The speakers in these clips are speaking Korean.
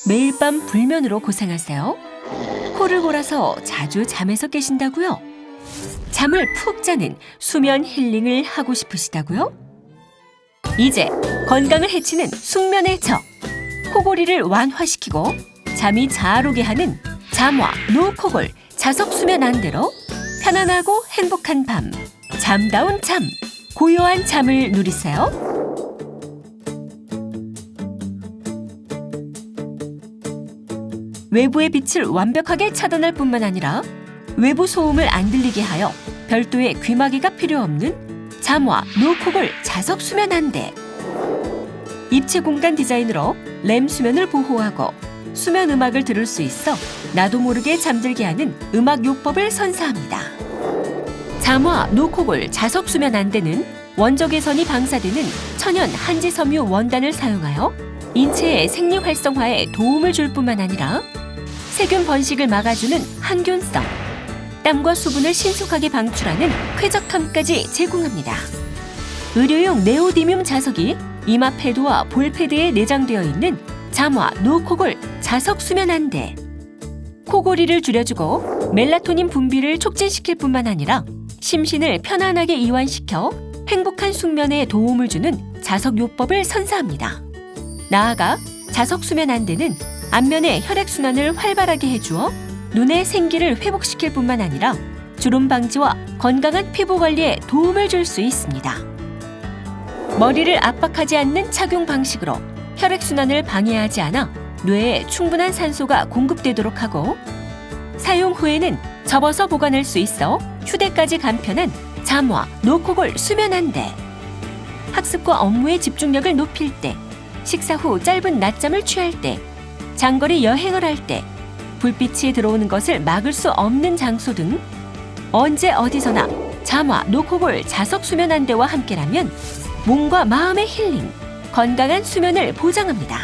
매일 밤 불면으로 고생하세요? 코를 골아서 자주 잠에서 깨신다고요? 잠을 푹 자는 수면 힐링을 하고 싶으시다고요? 이제 건강을 해치는 숙면의 적, 코골이를 완화시키고 잠이 잘 오게 하는 잠와 노코골 자석 수면 안대로 편안하고 행복한 밤, 잠다운 잠, 고요한 잠을 누리세요. 외부의 빛을 완벽하게 차단할 뿐만 아니라 외부 소음을 안 들리게 하여 별도의 귀마개가 필요 없는 잠와 노코골 자석 수면 안대. 입체 공간 디자인으로 램 수면을 보호하고 수면 음악을 들을 수 있어 나도 모르게 잠들게 하는 음악 요법을 선사합니다. 잠와 노코골 자석 수면 안대는 원적 개선이 방사되는 천연 한지 섬유 원단을 사용하여 인체의 생리 활성화에 도움을 줄 뿐만 아니라 세균 번식을 막아주는 항균성, 땀과 수분을 신속하게 방출하는 쾌적함까지 제공합니다. 의료용 네오디뮴 자석이 이마 패드와 볼 패드에 내장되어 있는 잠와 노코골 자석 수면 안대. 코골이를 줄여주고 멜라토닌 분비를 촉진시킬 뿐만 아니라 심신을 편안하게 이완시켜 행복한 숙면에 도움을 주는 자석 요법을 선사합니다. 나아가 자석 수면 안대는 안면의 혈액순환을 활발하게 해주어 눈의 생기를 회복시킬 뿐만 아니라 주름 방지와 건강한 피부 관리에 도움을 줄 수 있습니다. 머리를 압박하지 않는 착용 방식으로 혈액순환을 방해하지 않아 뇌에 충분한 산소가 공급되도록 하고 사용 후에는 접어서 보관할 수 있어 휴대까지 간편한 잠와 노코골 수면 안대. 학습과 업무의 집중력을 높일 때, 식사 후 짧은 낮잠을 취할 때, 장거리 여행을 할 때, 불빛이 들어오는 것을 막을 수 없는 장소 등 언제 어디서나 잠와 노코골 자석 수면 안대와 함께라면 몸과 마음의 힐링, 건강한 수면을 보장합니다.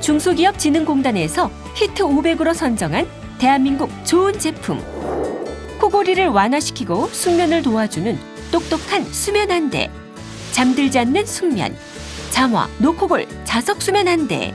중소기업진흥공단에서 히트 500으로 선정한 대한민국 좋은 제품, 코골이를 완화시키고 숙면을 도와주는 똑똑한 수면 안대, 잠들지 않는 숙면, 잠와 노코골 자석 수면 안대.